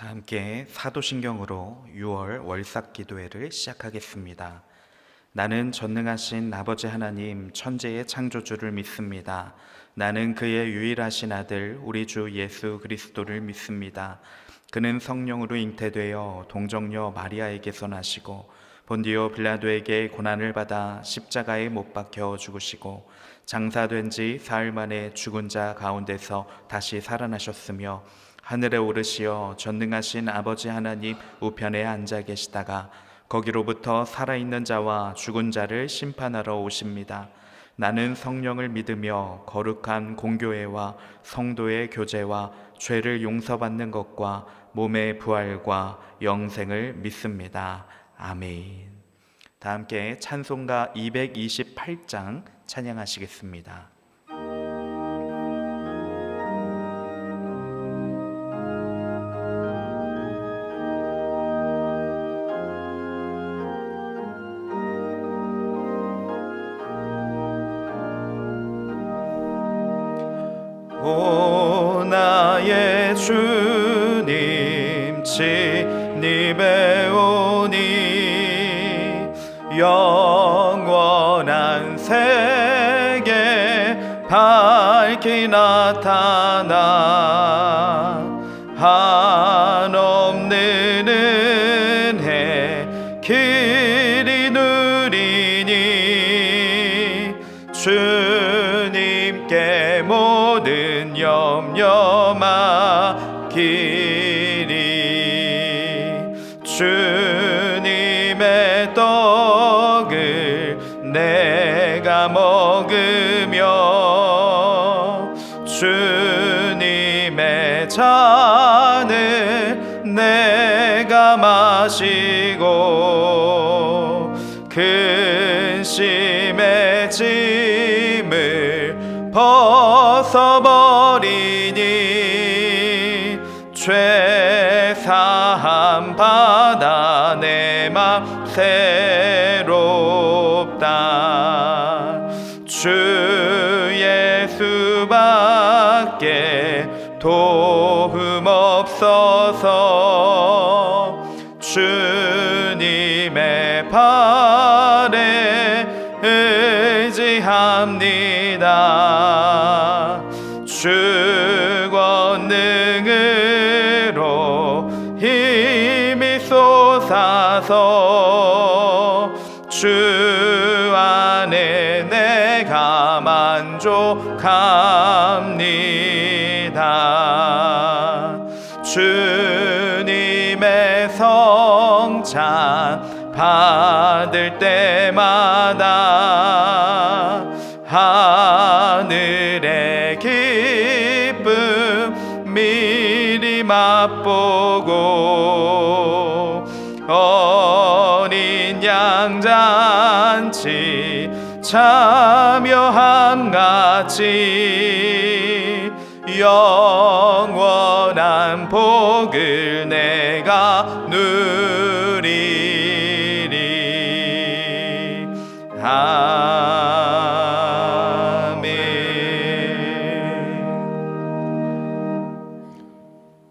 다 함께 사도신경으로 6월 월삭 기도회를 시작하겠습니다. 나는 전능하신 아버지 하나님 천지의 창조주를 믿습니다. 나는 그의 유일하신 아들 우리 주 예수 그리스도를 믿습니다. 그는 성령으로 잉태되어 동정녀 마리아에게서 나시고 본디오 빌라도에게 고난을 받아 십자가에 못 박혀 죽으시고 장사된 지 사흘 만에 죽은 자 가운데서 다시 살아나셨으며 하늘에 오르시어 전능하신 아버지 하나님 우편에 앉아 계시다가 거기로부터 살아있는 자와 죽은 자를 심판하러 오십니다. 나는 성령을 믿으며 거룩한 공교회와 성도의 교제와 죄를 용서받는 것과 몸의 부활과 영생을 믿습니다. 아멘. 다 함께 찬송가 228장 찬양하시겠습니다. 오 나의 주님 진입에 오니 영원한 세계 밝히 나타나 한없는 은혜 길이 누리니 주님께 모든 염려 맡기리. 주님의 떡을 내가 먹으며 주님의 잔을 내가 마시고 근심의 짐을 벗어버리니 죄사함 받아 내 맘 새롭다. 주 예수밖에 도움 없어서 주님의 발에 의지합니다. 주 권능으로 힘이 솟아서 주 안에 내가 만족합니다. 주님의 성찬 받을 때마다 하늘의 기쁨 미리 맛보고 어린 양 잔치 참여함같이 영원한 복을 내가 누리리.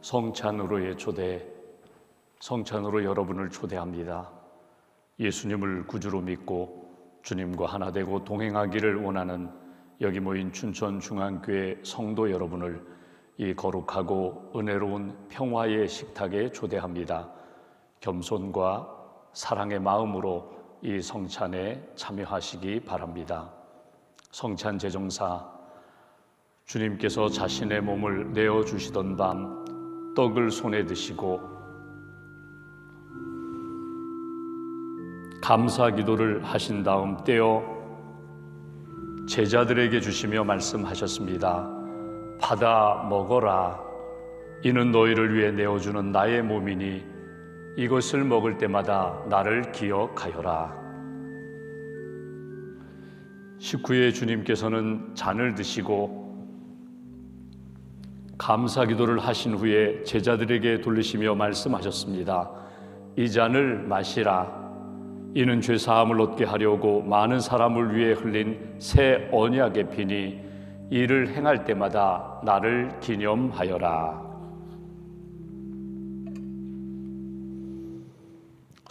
성찬으로의 초대, 성찬으로 여러분을 초대합니다. 예수님을 구주로 믿고 주님과 하나 되고 동행하기를 원하는 여기 모인 춘천중앙교회 성도 여러분을 이 거룩하고 은혜로운 평화의 식탁에 초대합니다. 겸손과 사랑의 마음으로 이 성찬에 참여하시기 바랍니다. 성찬 제정사, 주님께서 자신의 몸을 내어주시던 밤 떡을 손에 드시고 감사 기도를 하신 다음 떼어 제자들에게 주시며 말씀하셨습니다. 받아 먹어라. 이는 너희를 위해 내어주는 나의 몸이니 이것을 먹을 때마다 나를 기억하여라. 식후에 주님께서는 잔을 드시고 감사 기도를 하신 후에 제자들에게 돌리시며 말씀하셨습니다. 이 잔을 마시라. 이는 죄사함을 얻게 하려고 많은 사람을 위해 흘린 새 언약의 피니 이를 행할 때마다 나를 기념하여라.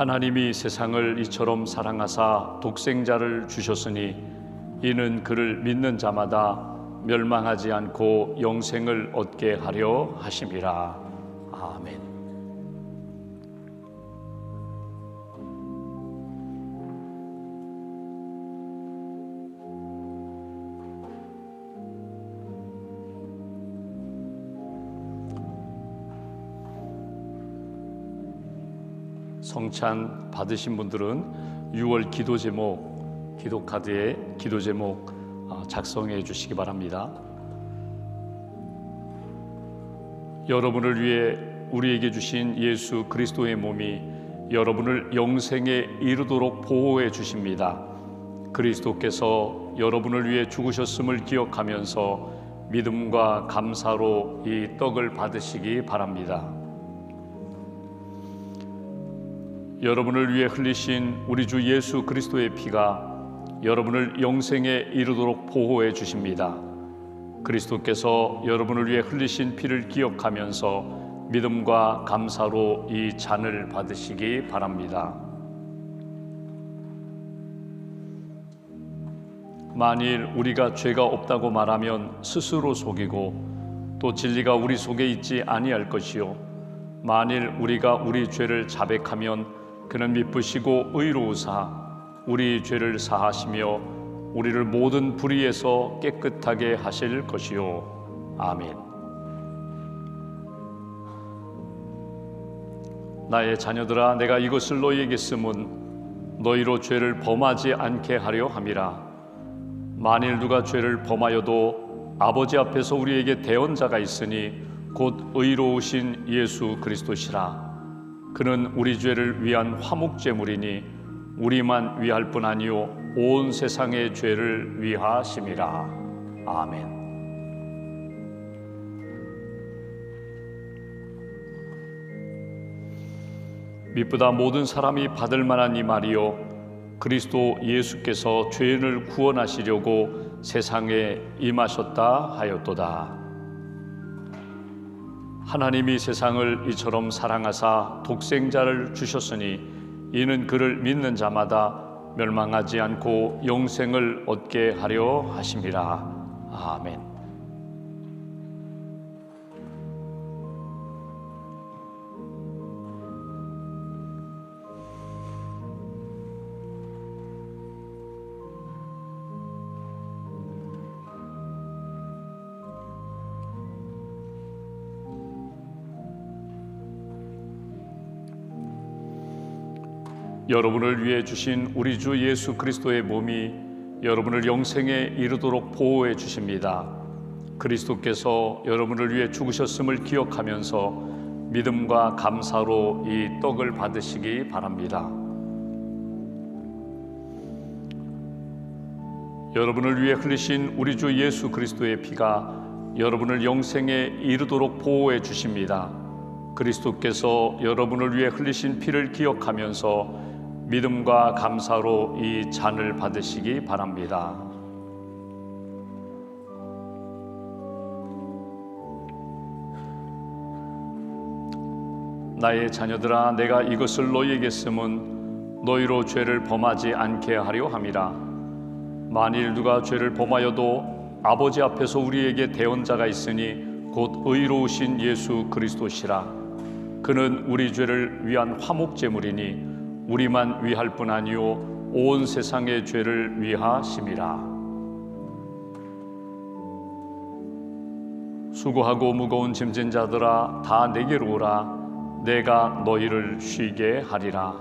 하나님이 세상을 이처럼 사랑하사 독생자를 주셨으니 이는 그를 믿는 자마다 멸망하지 않고 영생을 얻게 하려 하심이라. 아멘. 성찬 받으신 분들은 6월 기도 제목, 기도 카드에 기도 제목 작성해 주시기 바랍니다. 여러분을 위해 우리에게 주신 예수 그리스도의 몸이 여러분을 영생에 이르도록 보호해 주십니다. 그리스도께서 여러분을 위해 죽으셨음을 기억하면서 믿음과 감사로 이 떡을 받으시기 바랍니다. 여러분을 위해 흘리신 우리 주 예수 그리스도의 피가 여러분을 영생에 이르도록 보호해 주십니다. 그리스도께서 여러분을 위해 흘리신 피를 기억하면서 믿음과 감사로 이 잔을 받으시기 바랍니다. 만일 우리가 죄가 없다고 말하면 스스로 속이고 또 진리가 우리 속에 있지 아니할 것이요 만일 우리가 우리 죄를 자백하면 그는 미쁘시고 의로우사 우리 죄를 사하시며 우리를 모든 불의에서 깨끗하게 하실 것이요. 아멘. 나의 자녀들아, 내가 이것을 너희에게 쓰면 너희로 죄를 범하지 않게 하려 함이라. 만일 누가 죄를 범하여도 아버지 앞에서 우리에게 대언자가 있으니 곧 의로우신 예수 그리스도시라. 그는 우리 죄를 위한 화목제물이니 우리만 위할 뿐 아니요 온 세상의 죄를 위하심이라. 아멘. 미쁘다 모든 사람이 받을 만한 이 말이요 그리스도 예수께서 죄인을 구원하시려고 세상에 임하셨다 하였도다. 하나님이 세상을 이처럼 사랑하사 독생자를 주셨으니 이는 그를 믿는 자마다 멸망하지 않고 영생을 얻게 하려 하심이라. 아멘. 여러분을 위해 주신 우리 주 예수 그리스도의 몸이 여러분을 영생에 이르도록 보호해 주십니다. 그리스도께서 여러분을 위해 죽으셨음을 기억하면서 믿음과 감사로 이 떡을 받으시기 바랍니다. 여러분을 위해 흘리신 우리 주 예수 그리스도의 피가 여러분을 영생에 이르도록 보호해 주십니다. 그리스도께서 여러분을 위해 흘리신 피를 기억하면서 믿음과 감사로 이 잔을 받으시기 바랍니다. 나의 자녀들아, 내가 이것을 너희에게 쓰면 너희로 죄를 범하지 않게 하려 함이라. 만일 누가 죄를 범하여도 아버지 앞에서 우리에게 대언자가 있으니 곧 의로우신 예수 그리스도시라. 그는 우리 죄를 위한 화목제물이니 우리만 위할 뿐 아니요 온 세상의 죄를 위하심이라. 수고하고 무거운 짐진 자들아 다 내게로 오라. 내가 너희를 쉬게 하리라.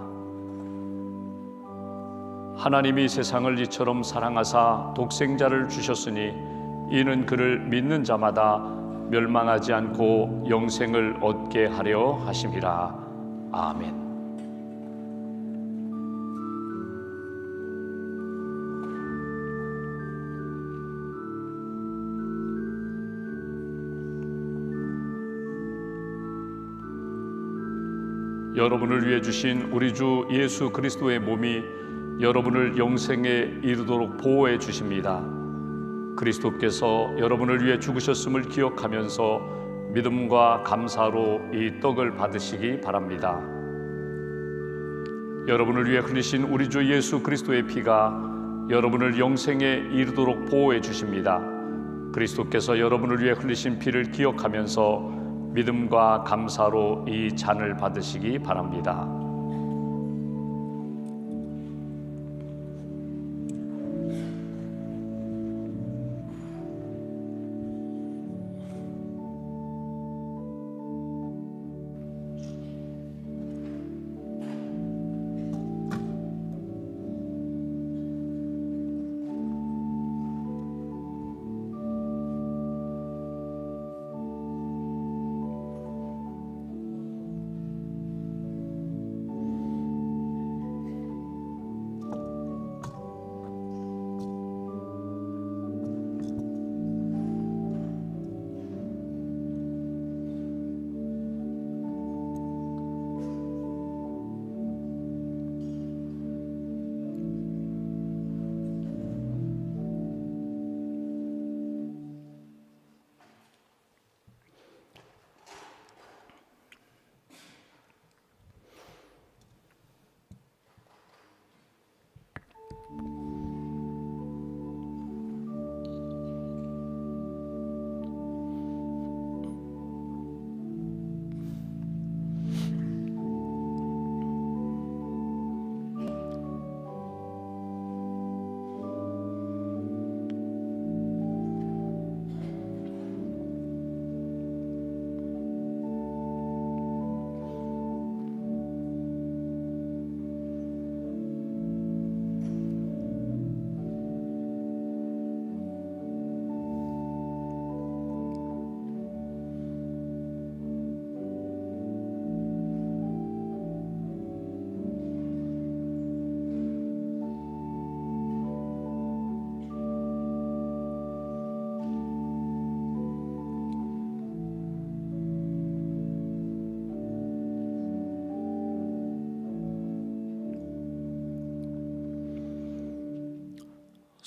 하나님이 세상을 이처럼 사랑하사 독생자를 주셨으니 이는 그를 믿는 자마다 멸망하지 않고 영생을 얻게 하려 하심이라. 아멘. 여러분을 위해 주신 우리 주 예수 그리스도의 몸이 여러분을 영생에 이르도록 보호해 주십니다. 그리스도께서 여러분을 위해 죽으셨음을 기억하면서 믿음과 감사로 이 떡을 받으시기 바랍니다. 여러분을 위해 흘리신 우리 주 예수 그리스도의 피가 여러분을 영생에 이르도록 보호해 주십니다. 그리스도께서 여러분을 위해 흘리신 피를 기억하면서 믿음과 감사로 이 잔을 받으시기 바랍니다.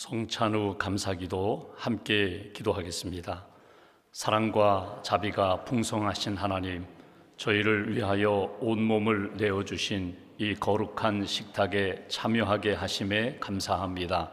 성찬 후 감사기도 함께 기도하겠습니다. 사랑과 자비가 풍성하신 하나님, 저희를 위하여 온몸을 내어주신 이 거룩한 식탁에 참여하게 하심에 감사합니다.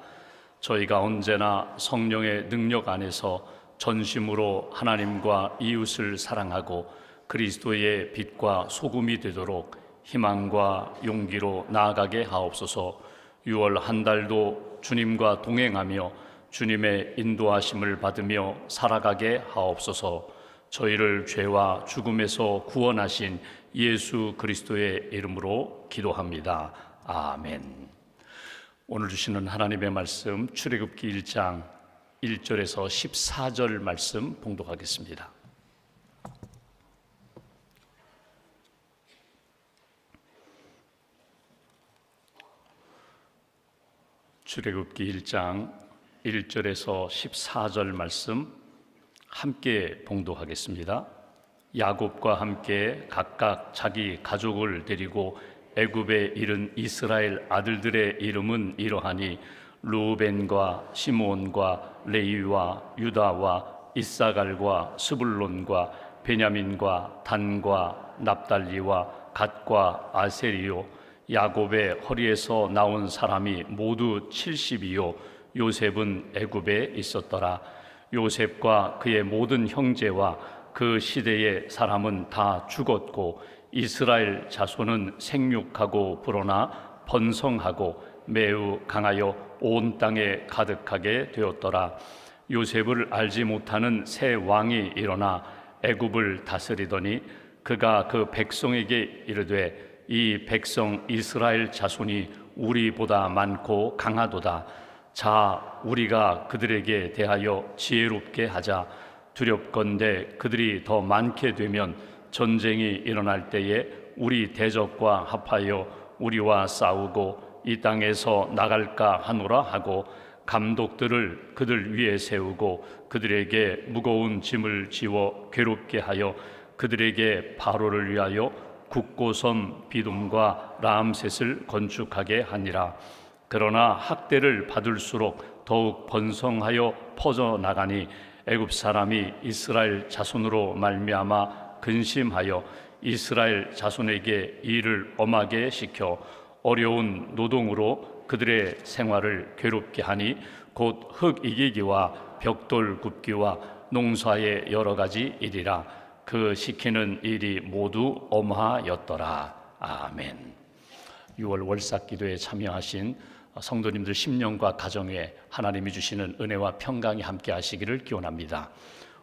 저희가 언제나 성령의 능력 안에서 전심으로 하나님과 이웃을 사랑하고 그리스도의 빛과 소금이 되도록 희망과 용기로 나아가게 하옵소서. 6월 한 달도 주님과 동행하며 주님의 인도하심을 받으며 살아가게 하옵소서. 저희를 죄와 죽음에서 구원하신 예수 그리스도의 이름으로 기도합니다. 아멘. 오늘 주시는 하나님의 말씀 출애굽기 1장 1절에서 14절 말씀 봉독하겠습니다. 출애굽기 1장 1절에서 14절 말씀 함께 봉독하겠습니다. 야곱과 함께 각각 자기 가족을 데리고 애굽에 이른 이스라엘 아들들의 이름은 이러하니 르우벤과 시므온과 레위와 유다와 이사갈과 스불론과 베냐민과 단과 납달리와 갓과 아세리요. 야곱의 허리에서 나온 사람이 모두 70이요 요셉은 애굽에 있었더라. 요셉과 그의 모든 형제와 그 시대의 사람은 다 죽었고 이스라엘 자손은 생육하고 불어나 번성하고 매우 강하여 온 땅에 가득하게 되었더라. 요셉을 알지 못하는 새 왕이 일어나 애굽을 다스리더니 그가 그 백성에게 이르되 이 백성 이스라엘 자손이 우리보다 많고 강하도다. 자, 우리가 그들에게 대하여 지혜롭게 하자. 두렵건대 그들이 더 많게 되면 전쟁이 일어날 때에 우리 대적과 합하여 우리와 싸우고 이 땅에서 나갈까 하노라 하고 감독들을 그들 위에 세우고 그들에게 무거운 짐을 지워 괴롭게 하여 그들에게 바로를 위하여 국고섬 비둠과 라암셋을 건축하게 하니라. 그러나 학대를 받을수록 더욱 번성하여 퍼져나가니 애굽 사람이 이스라엘 자손으로 말미암아 근심하여 이스라엘 자손에게 일을 엄하게 시켜 어려운 노동으로 그들의 생활을 괴롭게 하니 곧 흙 이기기와 벽돌 굽기와 농사의 여러 가지 일이라. 그 시키는 일이 모두 엄하였더라. 아멘. 6월 월삭 기도에 참여하신 성도님들 심령과 가정에 하나님이 주시는 은혜와 평강이 함께 하시기를 기원합니다.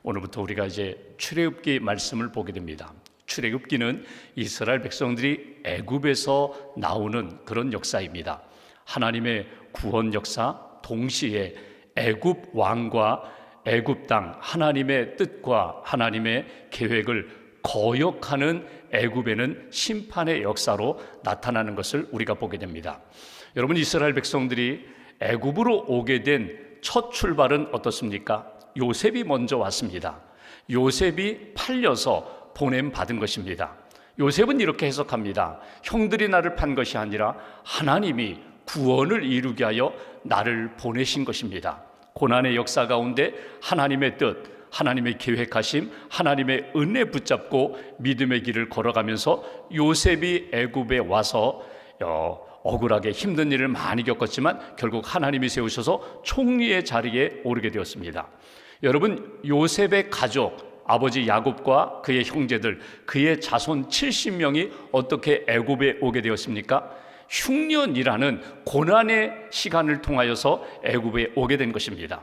오늘부터 우리가 이제 출애굽기 말씀을 보게 됩니다. 출애굽기는 이스라엘 백성들이 애굽에서 나오는 그런 역사입니다. 하나님의 구원 역사, 동시에 애굽 왕과 애굽 땅, 하나님의 뜻과 하나님의 계획을 거역하는 애굽에는 심판의 역사로 나타나는 것을 우리가 보게 됩니다. 여러분, 이스라엘 백성들이 애굽으로 오게 된 첫 출발은 어떻습니까? 요셉이 먼저 왔습니다. 요셉이 팔려서 보냄받은 것입니다. 요셉은 이렇게 해석합니다. 형들이 나를 판 것이 아니라 하나님이 구원을 이루게 하여 나를 보내신 것입니다. 고난의 역사 가운데 하나님의 뜻, 하나님의 계획하심, 하나님의 은혜 붙잡고 믿음의 길을 걸어가면서 요셉이 애굽에 와서 억울하게 힘든 일을 많이 겪었지만 결국 하나님이 세우셔서 총리의 자리에 오르게 되었습니다. 여러분, 요셉의 가족, 아버지 야곱과 그의 형제들, 그의 자손 70명이 어떻게 애굽에 오게 되었습니까? 흉년이라는 고난의 시간을 통하여서 애굽에 오게 된 것입니다.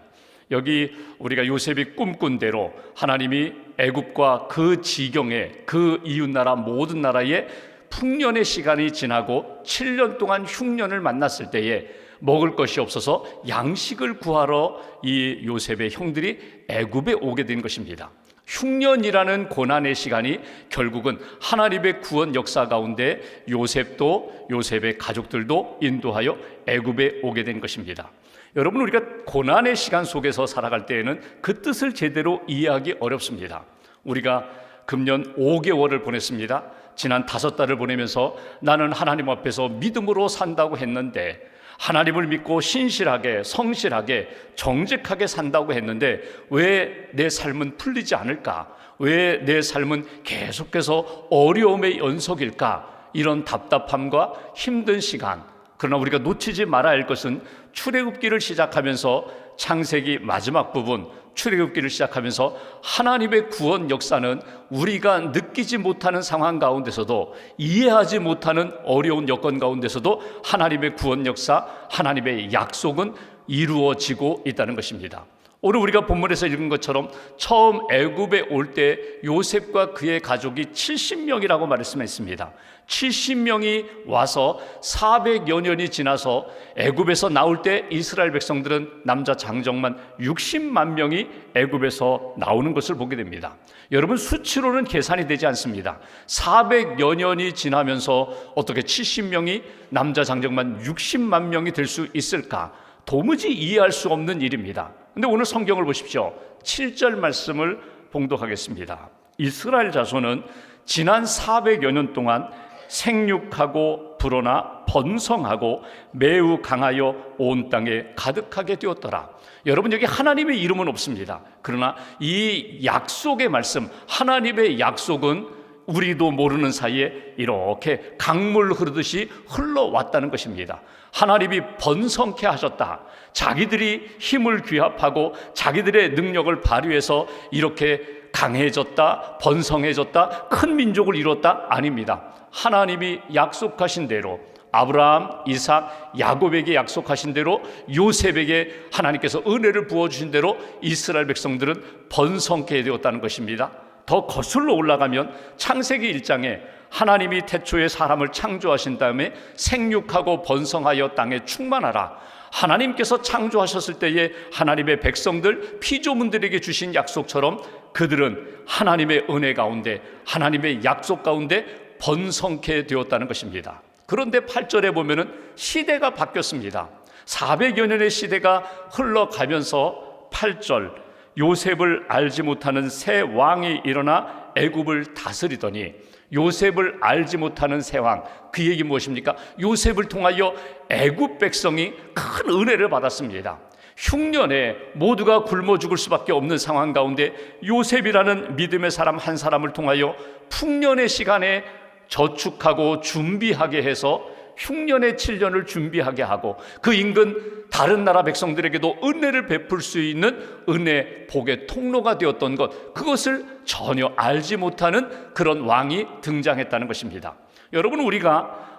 여기 우리가 요셉이 꿈꾼 대로 하나님이 애굽과 그 지경에, 그 이웃나라 모든 나라에 풍년의 시간이 지나고 7년 동안 흉년을 만났을 때에 먹을 것이 없어서 양식을 구하러 이 요셉의 형들이 애굽에 오게 된 것입니다. 흉년이라는 고난의 시간이 결국은 하나님의 구원 역사 가운데 요셉도 요셉의 가족들도 인도하여 애굽에 오게 된 것입니다. 여러분, 우리가 고난의 시간 속에서 살아갈 때에는 그 뜻을 제대로 이해하기 어렵습니다. 우리가 금년 5개월을 보냈습니다. 지난 5달을 보내면서 나는 하나님 앞에서 믿음으로 산다고 했는데, 하나님을 믿고 신실하게, 성실하게, 정직하게 산다고 했는데 왜 내 삶은 풀리지 않을까? 왜 내 삶은 계속해서 어려움의 연속일까? 이런 답답함과 힘든 시간. 그러나 우리가 놓치지 말아야 할 것은 출애굽기를 시작하면서 창세기 마지막 부분, 출애굽기를 시작하면서 하나님의 구원 역사는 우리가 느끼지 못하는 상황 가운데서도, 이해하지 못하는 어려운 여건 가운데서도 하나님의 구원 역사, 하나님의 약속은 이루어지고 있다는 것입니다. 오늘 우리가 본문에서 읽은 것처럼 처음 애굽에 올 때 요셉과 그의 가족이 70명이라고 말씀했습니다. 70명이 와서 400여 년이 지나서 애굽에서 나올 때 이스라엘 백성들은 남자 장정만 60만 명이 애굽에서 나오는 것을 보게 됩니다. 여러분, 수치로는 계산이 되지 않습니다. 400여 년이 지나면서 어떻게 70명이 남자 장정만 60만 명이 될 수 있을까? 도무지 이해할 수 없는 일입니다. 근데 오늘 성경을 보십시오. 7절 말씀을 봉독하겠습니다. 이스라엘 자손은 지난 400여 년 동안 생육하고 불어나 번성하고 매우 강하여 온 땅에 가득하게 되었더라. 여러분, 여기 하나님의 이름은 없습니다. 그러나 이 약속의 말씀, 하나님의 약속은 우리도 모르는 사이에 이렇게 강물 흐르듯이 흘러왔다는 것입니다. 하나님이 번성케 하셨다. 자기들이 힘을 귀합하고 자기들의 능력을 발휘해서 이렇게 강해졌다, 번성해졌다, 큰 민족을 이뤘다? 아닙니다. 하나님이 약속하신 대로 아브라함, 이삭, 야곱에게 약속하신 대로 요셉에게 하나님께서 은혜를 부어주신 대로 이스라엘 백성들은 번성케 되었다는 것입니다. 더 거슬러 올라가면 창세기 1장에 하나님이 태초에 사람을 창조하신 다음에 생육하고 번성하여 땅에 충만하라. 하나님께서 창조하셨을 때에 하나님의 백성들, 피조물들에게 주신 약속처럼 그들은 하나님의 은혜 가운데, 하나님의 약속 가운데 번성케 되었다는 것입니다. 그런데 8절에 보면은 시대가 바뀌었습니다. 400여 년의 시대가 흘러가면서 8절, 요셉을 알지 못하는 새 왕이 일어나 애굽을 다스리더니, 요셉을 알지 못하는 새 왕, 그 얘기 무엇입니까? 요셉을 통하여 애굽 백성이 큰 은혜를 받았습니다. 흉년에 모두가 굶어 죽을 수밖에 없는 상황 가운데 요셉이라는 믿음의 사람 한 사람을 통하여 풍년의 시간에 저축하고 준비하게 해서 흉년의 7년을 준비하게 하고 그 인근 다른 나라 백성들에게도 은혜를 베풀 수 있는 은혜 복의 통로가 되었던 것, 그것을 전혀 알지 못하는 그런 왕이 등장했다는 것입니다. 여러분,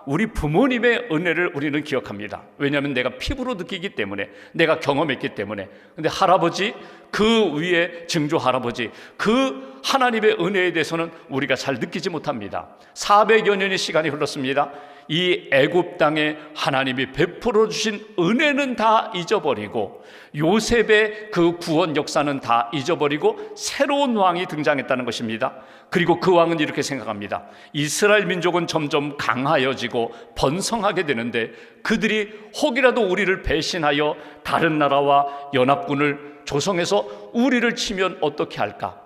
우리 부모님의 은혜를 우리는 기억합니다. 왜냐하면 내가 피부로 느끼기 때문에, 내가 경험했기 때문에. 근데 할아버지, 그 위에 증조 할아버지, 그 하나님의 은혜에 대해서는 우리가 잘 느끼지 못합니다. 400여 년의 시간이 흘렀습니다. 이 애굽 땅에 하나님이 베풀어 주신 은혜는 다 잊어버리고, 요셉의 그 구원 역사는 다 잊어버리고 새로운 왕이 등장했다는 것입니다. 그리고 그 왕은 이렇게 생각합니다. 이스라엘 민족은 점점 강하여지고 번성하게 되는데, 그들이 혹이라도 우리를 배신하여 다른 나라와 연합군을 조성해서 우리를 치면 어떻게 할까?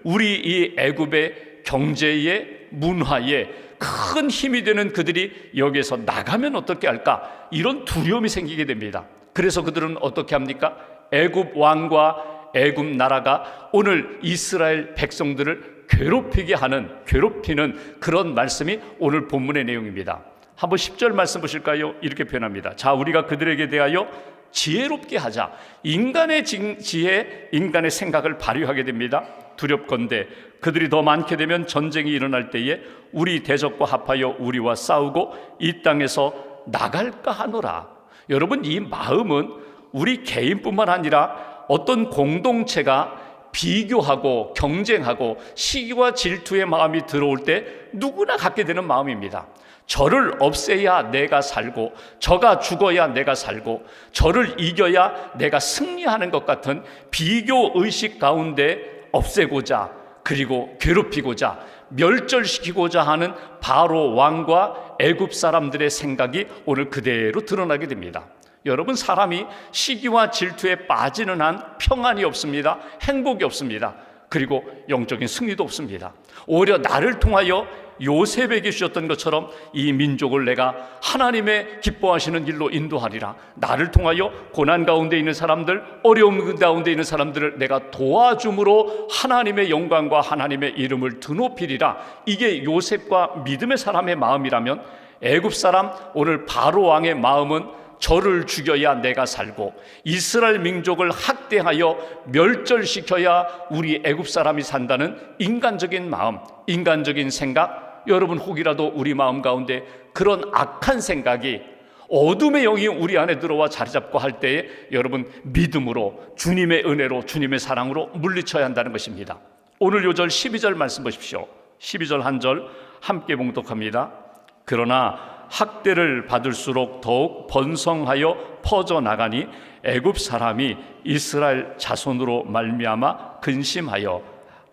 우리 이 애굽의 경제에, 문화에 큰 힘이 되는 그들이 여기에서 나가면 어떻게 할까? 이런 두려움이 생기게 됩니다. 그래서 그들은 어떻게 합니까? 애굽 왕과 애굽 나라가 오늘 이스라엘 백성들을 괴롭히는 그런 말씀이 오늘 본문의 내용입니다. 한번 10절 말씀 보실까요? 이렇게 표현합니다. 자, 우리가 그들에게 대하여 지혜롭게 하자. 인간의 지혜, 인간의 생각을 발휘하게 됩니다. 두렵건대 그들이 더 많게 되면 전쟁이 일어날 때에 우리 대적과 합하여 우리와 싸우고 이 땅에서 나갈까 하노라. 여러분, 이 마음은 우리 개인뿐만 아니라 어떤 공동체가 비교하고 경쟁하고 시기와 질투의 마음이 들어올 때 누구나 갖게 되는 마음입니다. 저를 없애야 내가 살고, 저가 죽어야 내가 살고, 저를 이겨야 내가 승리하는 것 같은 비교 의식 가운데 없애고자, 그리고 괴롭히고자, 멸절시키고자 하는 바로 왕과 애굽 사람들의 생각이 오늘 그대로 드러나게 됩니다. 여러분, 사람이 시기와 질투에 빠지는 한 평안이 없습니다. 행복이 없습니다. 그리고 영적인 승리도 없습니다. 오히려 나를 통하여 요셉에게 주셨던 것처럼 이 민족을 내가 하나님의 기뻐하시는 길로 인도하리라. 나를 통하여 고난 가운데 있는 사람들, 어려움 가운데 있는 사람들을 내가 도와줌으로 하나님의 영광과 하나님의 이름을 드높이리라. 이게 요셉과 믿음의 사람의 마음이라면, 애굽 사람, 오늘 바로 왕의 마음은 저를 죽여야 내가 살고, 이스라엘 민족을 학대하여 멸절시켜야 우리 애굽 사람이 산다는 인간적인 마음, 인간적인 생각. 여러분, 혹이라도 우리 마음 가운데 그런 악한 생각이, 어둠의 영이 우리 안에 들어와 자리 잡고 할 때에 여러분, 믿음으로, 주님의 은혜로, 주님의 사랑으로 물리쳐야 한다는 것입니다. 오늘 요절 12절 말씀 보십시오. 12절 한 절 함께 봉독합니다. 그러나 학대를 받을수록 더욱 번성하여 퍼져나가니 애굽 사람이 이스라엘 자손으로 말미암아 근심하여.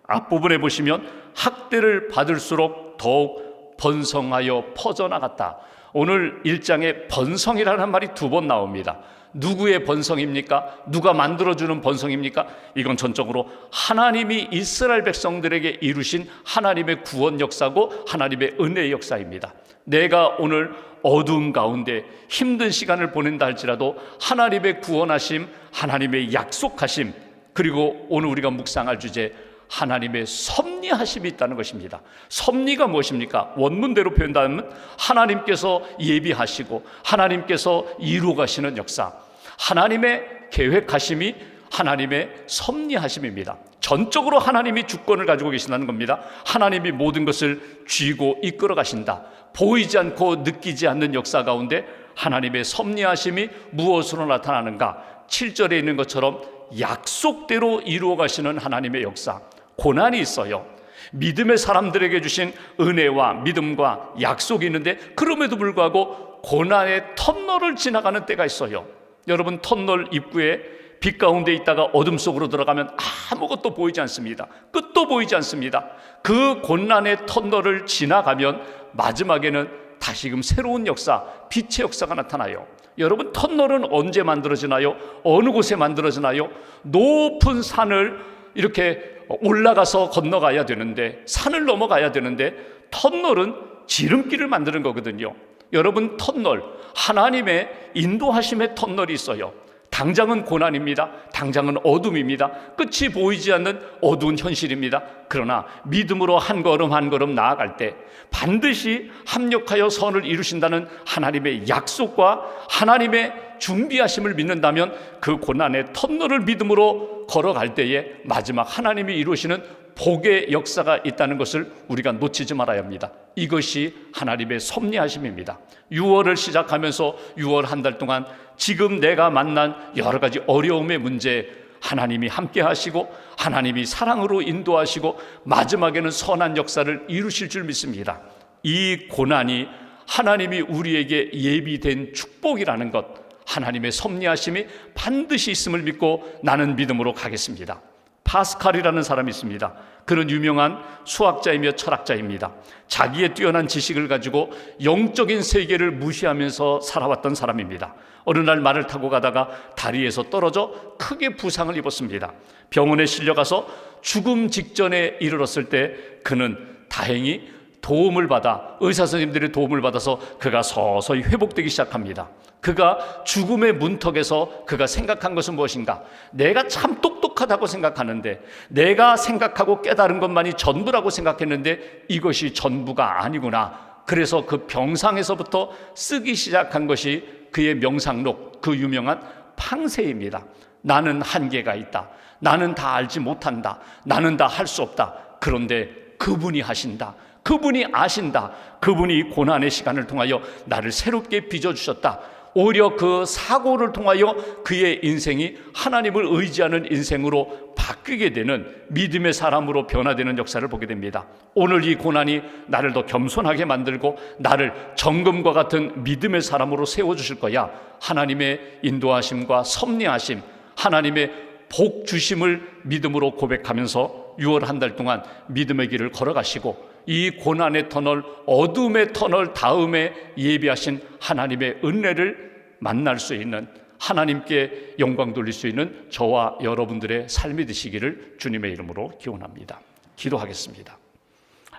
앞부분에 보시면 학대를 받을수록 더욱 번성하여 퍼져나갔다. 오늘 1장에 번성이라는 말이 2번 나옵니다. 누구의 번성입니까? 누가 만들어주는 번성입니까? 이건 전적으로 하나님이 이스라엘 백성들에게 이루신 하나님의 구원 역사고 하나님의 은혜의 역사입니다. 내가 오늘 어두움 가운데 힘든 시간을 보낸다 할지라도 하나님의 구원하심, 하나님의 약속하심, 그리고 오늘 우리가 묵상할 주제, 하나님의 섭리하심이 있다는 것입니다. 섭리가 무엇입니까? 원문대로 표현하면 하나님께서 예비하시고 하나님께서 이루어 가시는 역사, 하나님의 계획하심이 하나님의 섭리하심입니다. 전적으로 하나님이 주권을 가지고 계신다는 겁니다. 하나님이 모든 것을 쥐고 이끌어 가신다. 보이지 않고 느끼지 않는 역사 가운데 하나님의 섭리하심이 무엇으로 나타나는가? 7절에 있는 것처럼 약속대로 이루어 가시는 하나님의 역사. 고난이 있어요. 믿음의 사람들에게 주신 은혜와 믿음과 약속이 있는데, 그럼에도 불구하고 고난의 터널을 지나가는 때가 있어요. 여러분, 터널 입구에 빛 가운데 있다가 어둠 속으로 들어가면 아무것도 보이지 않습니다. 끝도 보이지 않습니다. 그 고난의 터널을 지나가면 마지막에는 다시금 새로운 역사, 빛의 역사가 나타나요. 여러분, 터널은 언제 만들어지나요? 어느 곳에 만들어지나요? 높은 산을 이렇게 올라가서 건너가야 되는데, 산을 넘어가야 되는데, 터널은 지름길을 만드는 거거든요. 여러분, 터널, 하나님의 인도하심의 터널이 있어요. 당장은 고난입니다. 당장은 어둠입니다. 끝이 보이지 않는 어두운 현실입니다. 그러나 믿음으로 한 걸음 한 걸음 나아갈 때 반드시 합력하여 선을 이루신다는 하나님의 약속과 하나님의 준비하심을 믿는다면 그 고난의 터널을 믿음으로 걸어갈 때에 마지막 하나님이 이루시는 복의 역사가 있다는 것을 우리가 놓치지 말아야 합니다. 이것이 하나님의 섭리하심입니다. 6월을 시작하면서 6월 한 달 동안 지금 내가 만난 여러 가지 어려움의 문제 하나님이 함께 하시고 하나님이 사랑으로 인도하시고 마지막에는 선한 역사를 이루실 줄 믿습니다. 이 고난이 하나님이 우리에게 예비된 축복이라는 것, 하나님의 섭리하심이 반드시 있음을 믿고 나는 믿음으로 가겠습니다. 파스칼이라는 사람이 있습니다. 그는 유명한 수학자이며 철학자입니다. 자기의 뛰어난 지식을 가지고 영적인 세계를 무시하면서 살아왔던 사람입니다. 어느 날 말을 타고 가다가 다리에서 떨어져 크게 부상을 입었습니다. 병원에 실려가서 죽음 직전에 이르렀을 때 그는 다행히 도움을 받아 의사 선생님들의 도움을 받아서 그가 서서히 회복되기 시작합니다. 그가 죽음의 문턱에서 그가 생각한 것은 무엇인가? 내가 참 똑똑하다고 생각하는데, 내가 생각하고 깨달은 것만이 전부라고 생각했는데 이것이 전부가 아니구나. 그래서 그 병상에서부터 쓰기 시작한 것이 그의 명상록, 그 유명한 팡세입니다. 나는 한계가 있다. 나는 다 알지 못한다. 나는 다 할 수 없다. 그런데 그분이 하신다. 그분이 아신다. 그분이 이 고난의 시간을 통하여 나를 새롭게 빚어주셨다. 오히려 그 사고를 통하여 그의 인생이 하나님을 의지하는 인생으로 바뀌게 되는 믿음의 사람으로 변화되는 역사를 보게 됩니다. 오늘 이 고난이 나를 더 겸손하게 만들고 나를 정금과 같은 믿음의 사람으로 세워주실 거야. 하나님의 인도하심과 섭리하심, 하나님의 복 주심을 믿음으로 고백하면서 6월 한 달 동안 믿음의 길을 걸어가시고 이 고난의 터널, 어둠의 터널 다음에 예비하신 하나님의 은혜를 만날 수 있는, 하나님께 영광 돌릴 수 있는 저와 여러분들의 삶이 되시기를 주님의 이름으로 기원합니다. 기도하겠습니다.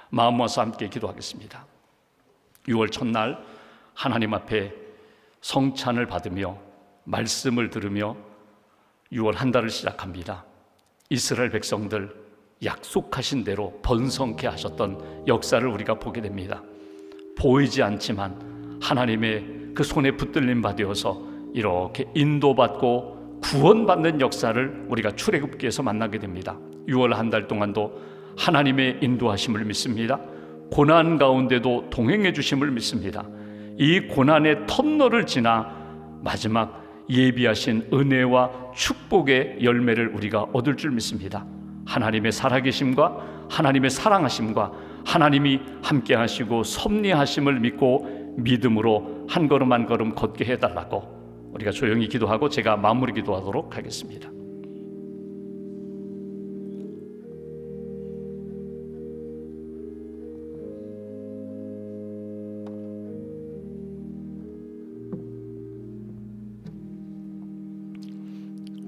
마음 모아서 함께 기도하겠습니다. 6월 첫날 하나님 앞에 성찬을 받으며 말씀을 들으며 6월 한 달을 시작합니다. 이스라엘 백성들 약속하신 대로 번성케 하셨던 역사를 우리가 보게 됩니다. 보이지 않지만 하나님의 그 손에 붙들림 받으어서 이렇게 인도받고 구원받는 역사를 우리가 출애굽기에서 만나게 됩니다. 6월 한 달 동안도 하나님의 인도하심을 믿습니다. 고난 가운데도 동행해 주심을 믿습니다. 이 고난의 터널을 지나 마지막 예비하신 은혜와 축복의 열매를 우리가 얻을 줄 믿습니다. 하나님의 살아계심과 하나님의 사랑하심과 하나님이 함께 하시고 섭리하심을 믿고 믿음으로 한 걸음 한 걸음 걷게 해달라고 우리가 조용히 기도하고 제가 마무리 기도하도록 하겠습니다.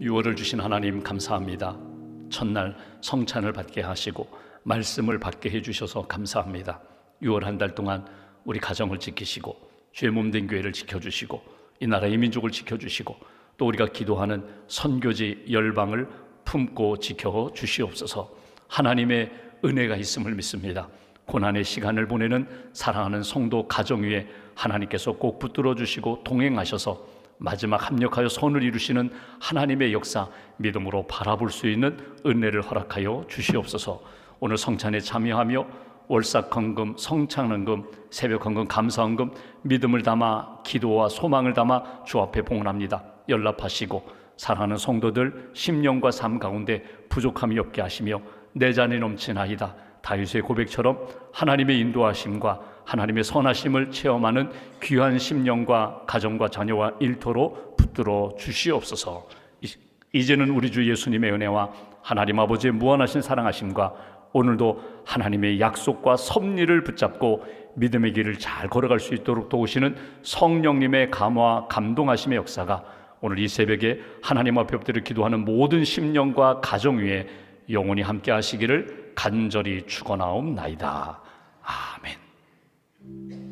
(6월을) 주신 하나님 감사합니다. 첫날 성찬을 받게 하시고 말씀을 받게 해주셔서 감사합니다. 6월 한 달 동안 우리 가정을 지키시고 죄 몸된 교회를 지켜주시고 이 나라의 민족을 지켜주시고 또 우리가 기도하는 선교지 열방을 품고 지켜 주시옵소서. 하나님의 은혜가 있음을 믿습니다. 고난의 시간을 보내는 사랑하는 성도 가정 위에 하나님께서 꼭 붙들어 주시고 동행하셔서 마지막 합력하여 선을 이루시는 하나님의 역사 믿음으로 바라볼 수 있는 은혜를 허락하여 주시옵소서. 오늘 성찬에 참여하며 월삭헌금, 성찬헌금, 새벽헌금, 감사헌금 믿음을 담아 기도와 소망을 담아 주 앞에 봉헌합니다. 연락하시고 사랑하는 성도들 심령과 삶 가운데 부족함이 없게 하시며 내 잔이 넘치나이다 다윗의 고백처럼 하나님의 인도하심과 하나님의 선하심을 체험하는 귀한 심령과 가정과 자녀와 일터로 붙들어 주시옵소서. 이제는 우리 주 예수님의 은혜와 하나님 아버지의 무한하신 사랑하심과 오늘도 하나님의 약속과 섭리를 붙잡고 믿음의 길을 잘 걸어갈 수 있도록 도우시는 성령님의 감화 감동하심의 역사가 오늘 이 새벽에 하나님 앞에 엎드려 기도하는 모든 심령과 가정 위에 영원히 함께 하시기를 간절히 축원하옵나이다. 아멘.